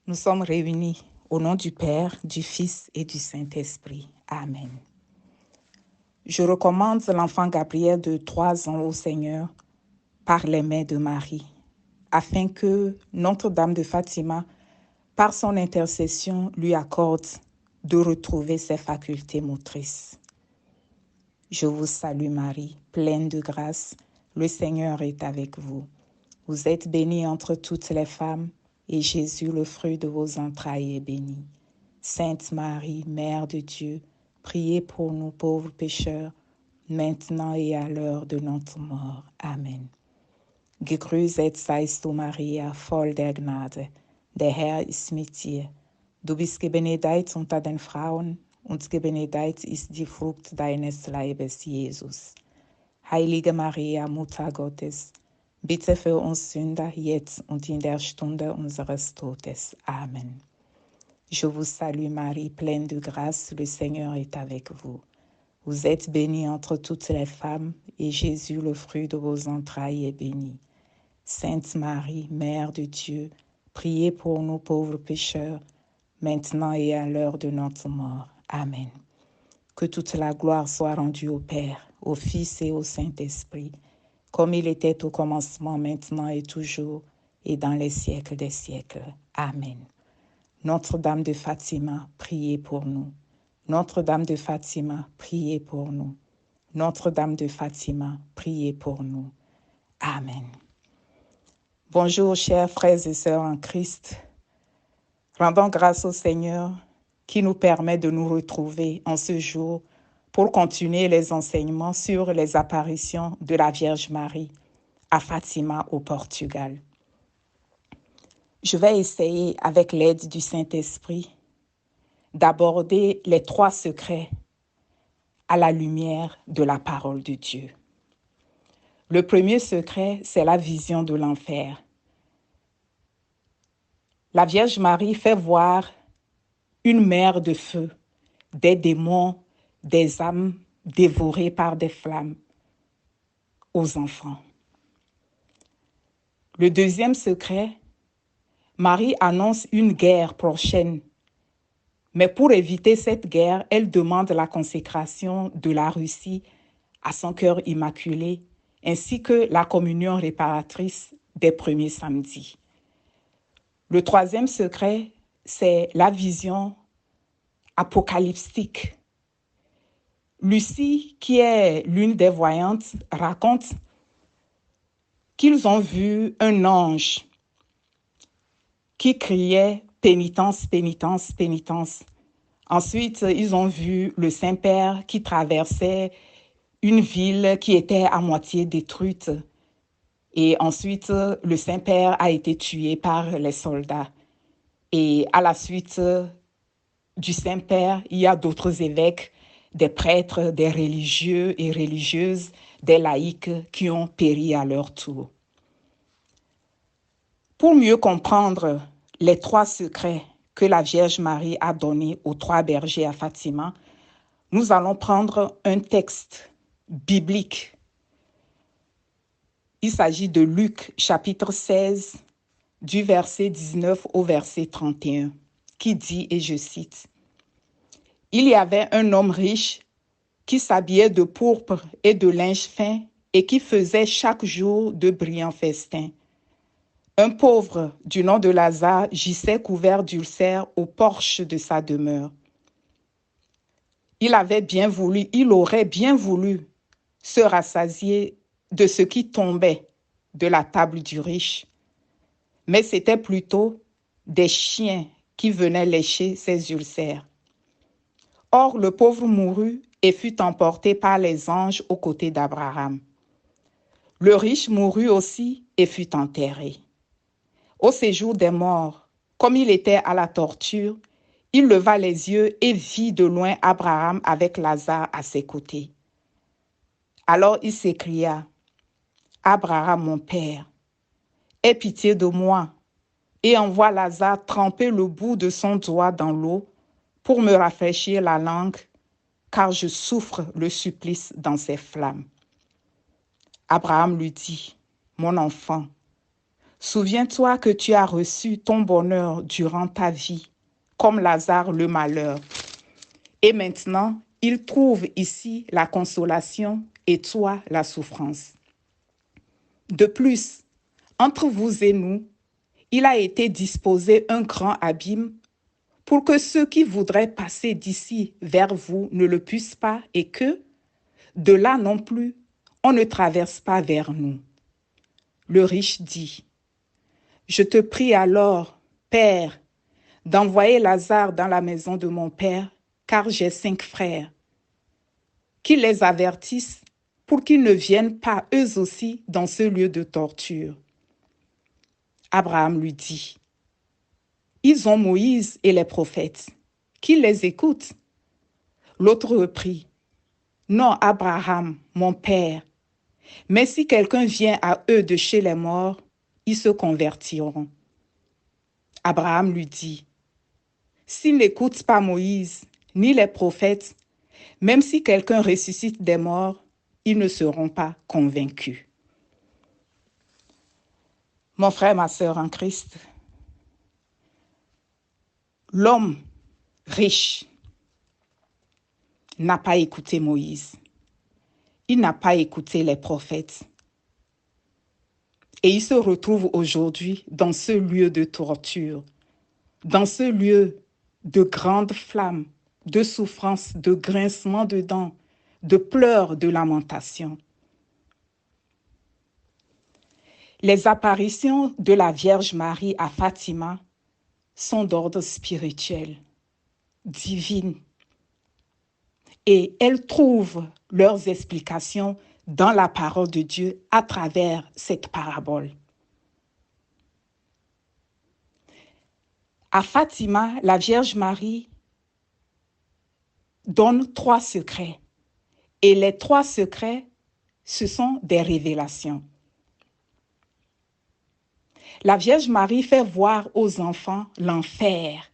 Nous sommes réunis au nom du Père, du Fils et du Saint-Esprit. Amen. Je recommande l'enfant Gabriel de 3 ans au Seigneur par les mains de Marie, afin que Notre-Dame de Fatima, par son intercession, lui accorde de retrouver ses facultés motrices. Je vous salue Marie, pleine de grâce, le Seigneur est avec vous. Vous êtes bénie entre toutes les femmes, et Jésus, le fruit de vos entrailles, est béni. Sainte Marie, Mère de Dieu, priez pour nous pauvres pécheurs, maintenant et à l'heure de notre mort. Amen. Gegrüßet seist du, Maria, voll der Gnade. Der Herr ist mit dir. Du bist gebenedeit unter den Frauen, und gebenedeit ist die Frucht deines Leibes, Jesus. Heilige Maria, Mutter Gottes, bitte für uns Sünder, jetzt und in der Stunde unseres Todes. Amen. Je vous salue Marie, pleine de grâce, le Seigneur est avec vous. Vous êtes bénie entre toutes les femmes, et Jésus, le fruit de vos entrailles, est béni. Sainte Marie, Mère de Dieu, priez pour nous pauvres pécheurs, maintenant et à l'heure de notre mort. Amen. Que toute la gloire soit rendue au Père, au Fils et au Saint-Esprit, comme il était au commencement, maintenant et toujours, et dans les siècles des siècles. Amen. Notre-Dame de Fatima, priez pour nous. Notre-Dame de Fatima, priez pour nous. Notre-Dame de Fatima, priez pour nous. Amen. Bonjour, chers frères et sœurs en Christ. Rendons grâce au Seigneur qui nous permet de nous retrouver en ce jour pour continuer les enseignements sur les apparitions de la Vierge Marie à Fatima au Portugal. Je vais essayer, avec l'aide du Saint-Esprit, d'aborder les 3 secrets à la lumière de la parole de Dieu. Le premier secret, c'est la vision de l'enfer. La Vierge Marie fait voir une mer de feu, des démons, des âmes dévorées par des flammes aux enfants. Le deuxième secret, Marie annonce une guerre prochaine. Mais pour éviter cette guerre, elle demande la consécration de la Russie à son cœur immaculé, ainsi que la communion réparatrice des premiers samedis. Le troisième secret, c'est la vision apocalyptique. Lucie, qui est l'une des voyantes, raconte qu'ils ont vu un ange qui criait « Pénitence, pénitence, pénitence ». Ensuite, ils ont vu le Saint-Père qui traversait une ville qui était à moitié détruite. Et ensuite, le Saint-Père a été tué par les soldats. Et à la suite du Saint-Père, il y a d'autres évêques, des prêtres, des religieux et religieuses, des laïcs qui ont péri à leur tour. Pour mieux comprendre les 3 secrets que la Vierge Marie a donnés aux 3 bergers à Fatima, nous allons prendre un texte biblique. Il s'agit de Luc, chapitre 16, du verset 19 au verset 31, qui dit, et je cite, « Il y avait un homme riche qui s'habillait de pourpre et de linge fin et qui faisait chaque jour de brillants festins. Un pauvre du nom de Lazare gisait couvert d'ulcères au porche de sa demeure. Il aurait bien voulu se rassasier de ce qui tombait de la table du riche, mais c'était plutôt des chiens qui venaient lécher ses ulcères. Or, le pauvre mourut et fut emporté par les anges aux côtés d'Abraham. Le riche mourut aussi et fut enterré. Au séjour des morts, comme il était à la torture, il leva les yeux et vit de loin Abraham avec Lazare à ses côtés. Alors il s'écria, « Abraham, mon père, aie pitié de moi et envoie Lazare tremper le bout de son doigt dans l'eau pour me rafraîchir la langue, car je souffre le supplice dans ces flammes. » Abraham lui dit, « Mon enfant, Souviens-toi que tu as reçu ton bonheur durant ta vie, comme Lazare le malheur. Et maintenant, il trouve ici la consolation et toi la souffrance. De plus, entre vous et nous, il a été disposé un grand abîme pour que ceux qui voudraient passer d'ici vers vous ne le puissent pas et que, de là non plus, on ne traverse pas vers nous. Le riche dit, « Je te prie alors, Père, d'envoyer Lazare dans la maison de mon père, car j'ai 5 frères, qu'il les avertisse pour qu'ils ne viennent pas eux aussi dans ce lieu de torture. » Abraham lui dit, « Ils ont Moïse et les prophètes, qu'ils les écoutent. » L'autre reprit, « Non, Abraham, mon père, mais si quelqu'un vient à eux de chez les morts, ils se convertiront. » Abraham lui dit, « S'ils n'écoutent pas Moïse ni les prophètes, même si quelqu'un ressuscite des morts, ils ne seront pas convaincus. » Mon frère, ma sœur en Christ, l'homme riche n'a pas écouté Moïse. Il n'a pas écouté les prophètes. Et il se retrouve aujourd'hui dans ce lieu de torture, dans ce lieu de grandes flammes, de souffrance, de grincement de dents, de pleurs, de lamentations. Les apparitions de la Vierge Marie à Fatima sont d'ordre spirituel, divines, et elles trouvent leurs explications dans la parole de Dieu à travers cette parabole. À Fatima, la Vierge Marie donne 3 secrets. Et les 3 secrets, ce sont des révélations. La Vierge Marie fait voir aux enfants l'enfer,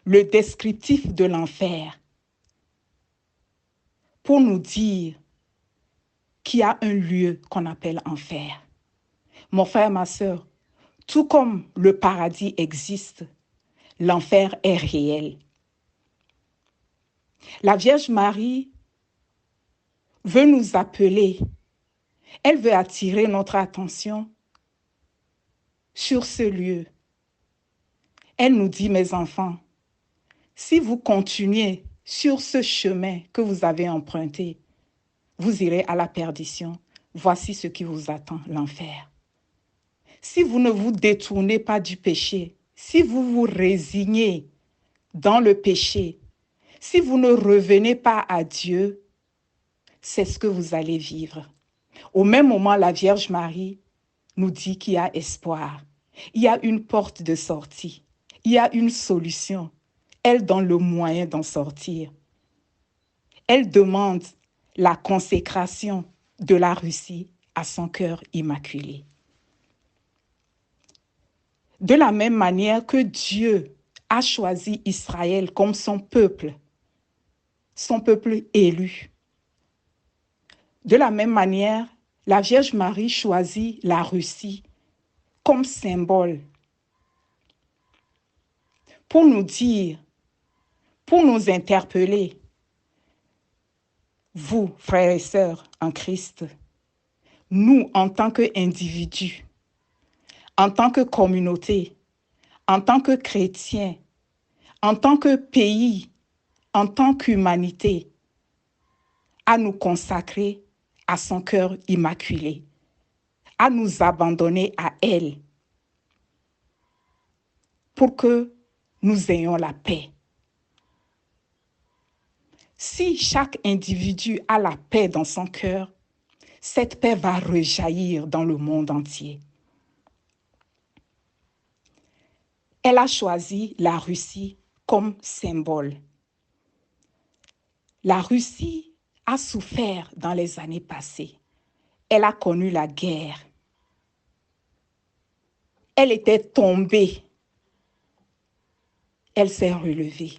le descriptif de l'enfer, pour nous dire qu'il y a un lieu qu'on appelle enfer. Mon frère, ma sœur, tout comme le paradis existe, l'enfer est réel. La Vierge Marie veut nous appeler, elle veut attirer notre attention sur ce lieu. Elle nous dit, mes enfants, si vous continuez sur ce chemin que vous avez emprunté, vous irez à la perdition. Voici ce qui vous attend, l'enfer. Si vous ne vous détournez pas du péché, si vous vous résignez dans le péché, si vous ne revenez pas à Dieu, c'est ce que vous allez vivre. Au même moment, la Vierge Marie nous dit qu'il y a espoir. Il y a une porte de sortie. Il y a une solution. Elle donne le moyen d'en sortir. Elle demande la consécration de la Russie à son cœur immaculé. De la même manière que Dieu a choisi Israël comme son peuple élu. De la même manière, la Vierge Marie choisit la Russie comme symbole pour nous dire, pour nous interpeller, vous, frères et sœurs en Christ, nous, en tant qu'individus, en tant que communauté, en tant que chrétiens, en tant que pays, en tant qu'humanité, à nous consacrer à son cœur immaculé, à nous abandonner à elle pour que nous ayons la paix. Si chaque individu a la paix dans son cœur, cette paix va rejaillir dans le monde entier. Elle a choisi la Russie comme symbole. La Russie a souffert dans les années passées. Elle a connu la guerre. Elle était tombée. Elle s'est relevée.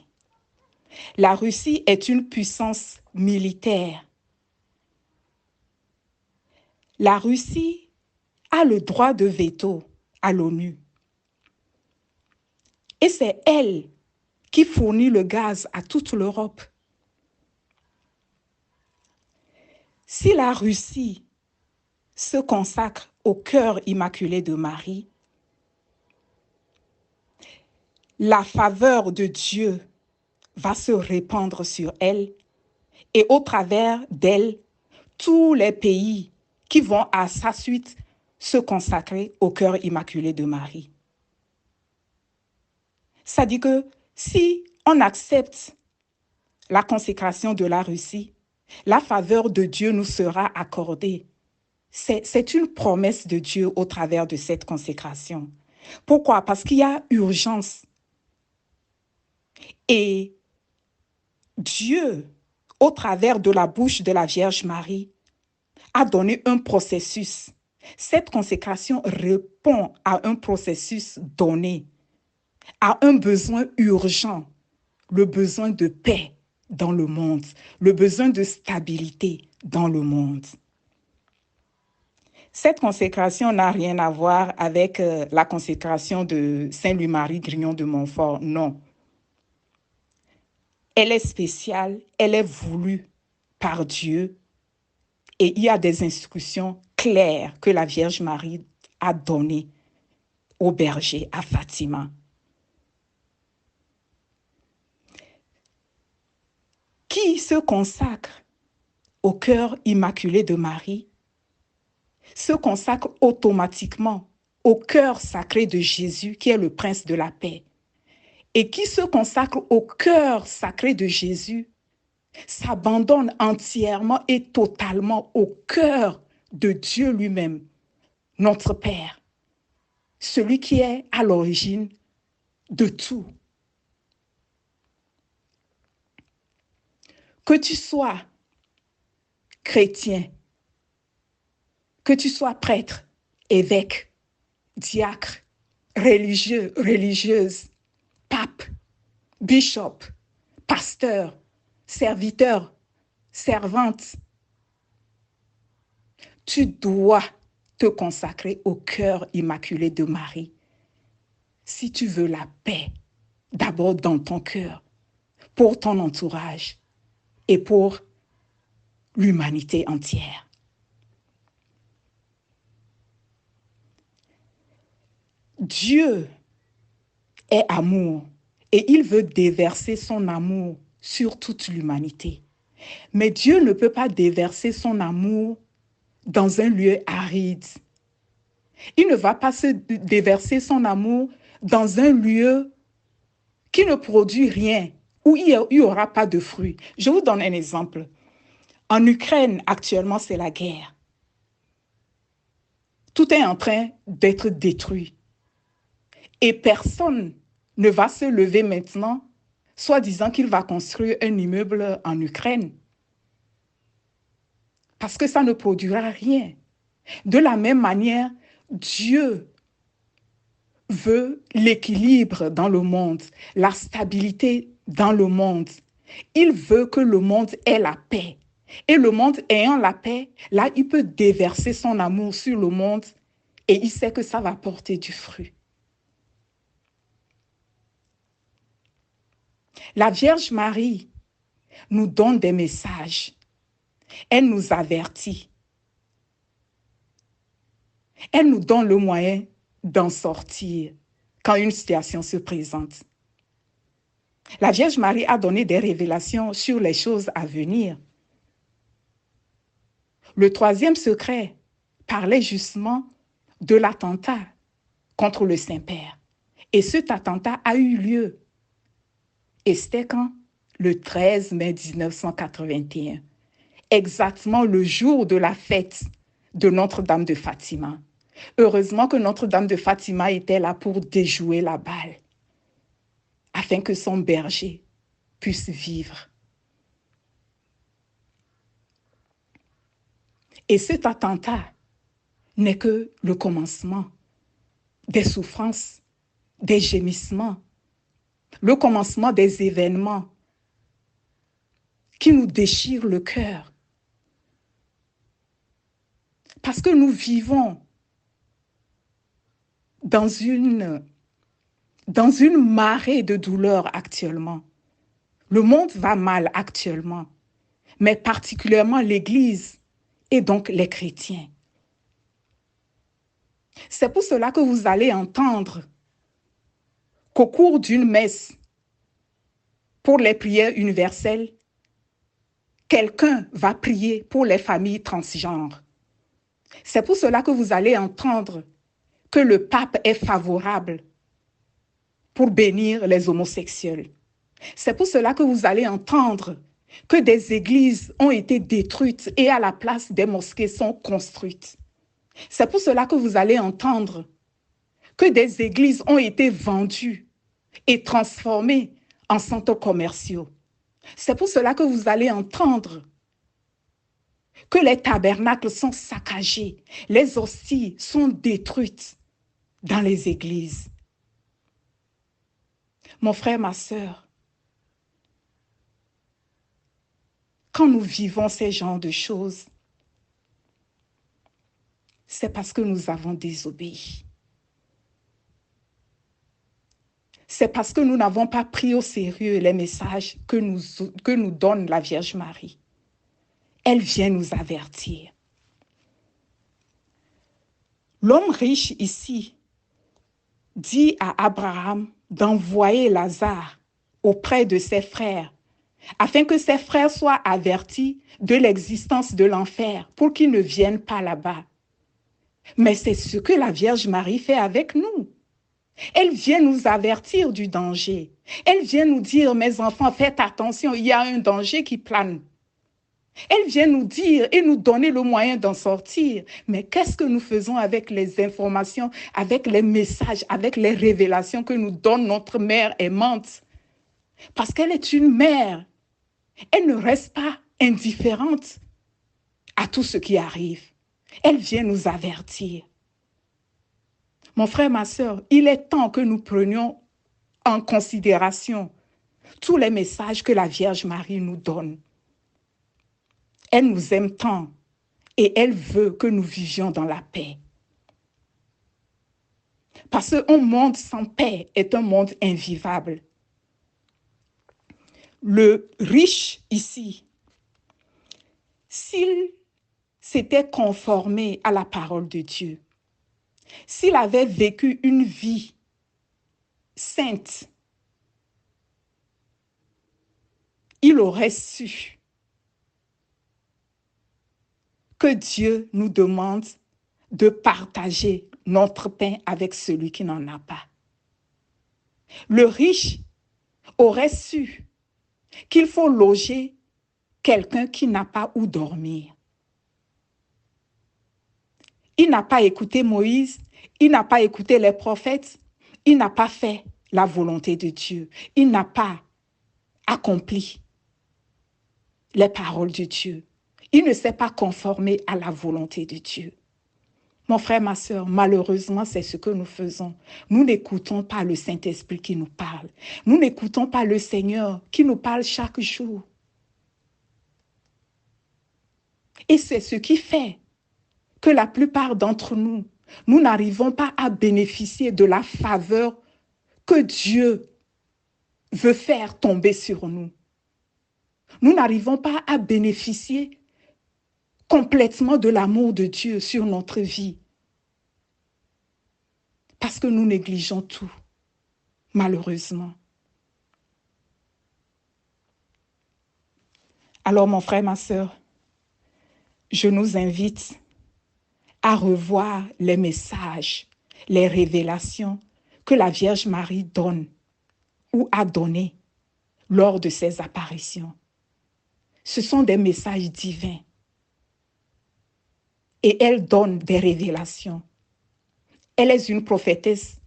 La Russie est une puissance militaire. La Russie a le droit de veto à l'ONU. Et c'est elle qui fournit le gaz à toute l'Europe. Si la Russie se consacre au cœur immaculé de Marie, la faveur de Dieu va se répandre sur elle et au travers d'elle, tous les pays qui vont à sa suite se consacrer au cœur immaculé de Marie. Ça dit que si on accepte la consécration de la Russie, la faveur de Dieu nous sera accordée. C'est une promesse de Dieu au travers de cette consécration. Pourquoi? Parce qu'il y a urgence. Et Dieu, au travers de la bouche de la Vierge Marie, a donné un processus. Cette consécration répond à un processus donné, à un besoin urgent, le besoin de paix dans le monde, le besoin de stabilité dans le monde. Cette consécration n'a rien à voir avec la consécration de Saint-Louis-Marie Grignon de Montfort, non. Elle est spéciale, elle est voulue par Dieu et il y a des instructions claires que la Vierge Marie a données au berger à Fatima. Qui se consacre au cœur immaculé de Marie se consacre automatiquement au cœur sacré de Jésus qui est le prince de la paix. Et qui se consacre au cœur sacré de Jésus s'abandonne entièrement et totalement au cœur de Dieu lui-même, notre Père, celui qui est à l'origine de tout. Que tu sois chrétien, que tu sois prêtre, évêque, diacre, religieux, religieuse, pape, bishop, pasteur, serviteur, servante, tu dois te consacrer au cœur immaculé de Marie. Si tu veux la paix, d'abord dans ton cœur, pour ton entourage et pour l'humanité entière. Dieu est amour et il veut déverser son amour sur toute l'humanité. Mais Dieu ne peut pas déverser son amour dans un lieu aride. Il ne va pas se déverser son amour dans un lieu qui ne produit rien, où il n'y aura pas de fruits. Je vous donne un exemple. En Ukraine, actuellement, c'est la guerre. Tout est en train d'être détruit. Et personne ne va se lever maintenant, soit disant qu'il va construire un immeuble en Ukraine. Parce que ça ne produira rien. De la même manière, Dieu veut l'équilibre dans le monde, la stabilité dans le monde. Il veut que le monde ait la paix. Et le monde ayant la paix, là, il peut déverser son amour sur le monde et il sait que ça va porter du fruit. La Vierge Marie nous donne des messages. Elle nous avertit. Elle nous donne le moyen d'en sortir quand une situation se présente. La Vierge Marie a donné des révélations sur les choses à venir. Le troisième secret parlait justement de l'attentat contre le Saint-Père. Et cet attentat a eu lieu. Et c'était quand? Le 13 mai 1981. Exactement le jour de la fête de Notre-Dame de Fatima. Heureusement que Notre-Dame de Fatima était là pour déjouer la balle, afin que son berger puisse vivre. Et cet attentat n'est que le commencement des souffrances, des gémissements, le commencement des événements qui nous déchirent le cœur. Parce que nous vivons dans une marée de douleur actuellement. Le monde va mal actuellement, mais particulièrement l'Église et donc les chrétiens. C'est pour cela que vous allez entendre qu'au cours d'une messe pour les prières universelles, quelqu'un va prier pour les familles transgenres. C'est pour cela que vous allez entendre que le pape est favorable pour bénir les homosexuels. C'est pour cela que vous allez entendre que des églises ont été détruites et à la place des mosquées sont construites. C'est pour cela que vous allez entendre que des églises ont été vendues et transformées en centres commerciaux. C'est pour cela que vous allez entendre que les tabernacles sont saccagés, les hosties sont détruites dans les églises. Mon frère, ma sœur, quand nous vivons ces genres de choses, c'est parce que nous avons désobéi. C'est parce que nous n'avons pas pris au sérieux les messages que nous donne la Vierge Marie. Elle vient nous avertir. L'homme riche ici dit à Abraham d'envoyer Lazare auprès de ses frères, afin que ses frères soient avertis de l'existence de l'enfer pour qu'ils ne viennent pas là-bas. Mais c'est ce que la Vierge Marie fait avec nous. Elle vient nous avertir du danger. Elle vient nous dire, mes enfants, faites attention, il y a un danger qui plane. Elle vient nous dire et nous donner le moyen d'en sortir. Mais qu'est-ce que nous faisons avec les informations, avec les messages, avec les révélations que nous donne notre mère aimante? Parce qu'elle est une mère. Elle ne reste pas indifférente à tout ce qui arrive. Elle vient nous avertir. Mon frère, ma sœur, il est temps que nous prenions en considération tous les messages que la Vierge Marie nous donne. Elle nous aime tant et elle veut que nous vivions dans la paix. Parce qu'un monde sans paix est un monde invivable. Le riche ici, s'il s'était conformé à la parole de Dieu, s'il avait vécu une vie sainte, il aurait su que Dieu nous demande de partager notre pain avec celui qui n'en a pas. Le riche aurait su qu'il faut loger quelqu'un qui n'a pas où dormir. Il n'a pas écouté Moïse, il n'a pas écouté les prophètes, il n'a pas fait la volonté de Dieu, il n'a pas accompli les paroles de Dieu. Il ne s'est pas conformé à la volonté de Dieu. Mon frère, ma sœur, malheureusement, c'est ce que nous faisons. Nous n'écoutons pas le Saint-Esprit qui nous parle. Nous n'écoutons pas le Seigneur qui nous parle chaque jour. Et c'est ce qui fait que la plupart d'entre nous, nous n'arrivons pas à bénéficier de la faveur que Dieu veut faire tomber sur nous. Nous n'arrivons pas à bénéficier complètement de l'amour de Dieu sur notre vie. Parce que nous négligeons tout, malheureusement. Alors, mon frère, ma sœur, je nous invite à revoir les messages, les révélations que la Vierge Marie donne ou a donné lors de ses apparitions. Ce sont des messages divins. Et elle donne des révélations. Elle est une prophétesse.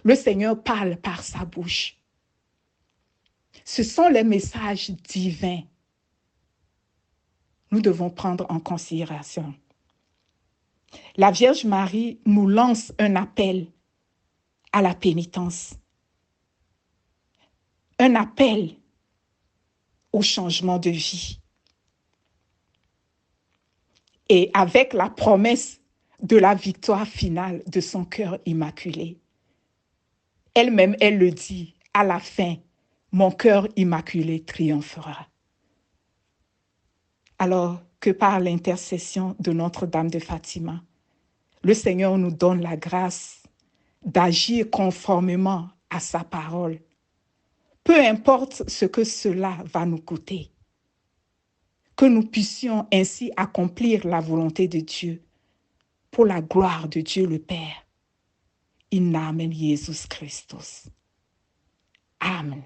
Le Seigneur parle par sa bouche. Ce sont les messages divins. Nous devons prendre en considération. La Vierge Marie nous lance un appel à la pénitence. Un appel au changement de vie. Et avec la promesse de la victoire finale de son cœur immaculé. Elle-même, elle le dit, à la fin, mon cœur immaculé triomphera. Alors que par l'intercession de Notre-Dame de Fatima, le Seigneur nous donne la grâce d'agir conformément à sa parole, peu importe ce que cela va nous coûter, que nous puissions ainsi accomplir la volonté de Dieu pour la gloire de Dieu le Père. In Namen Jesus Christus. Amen.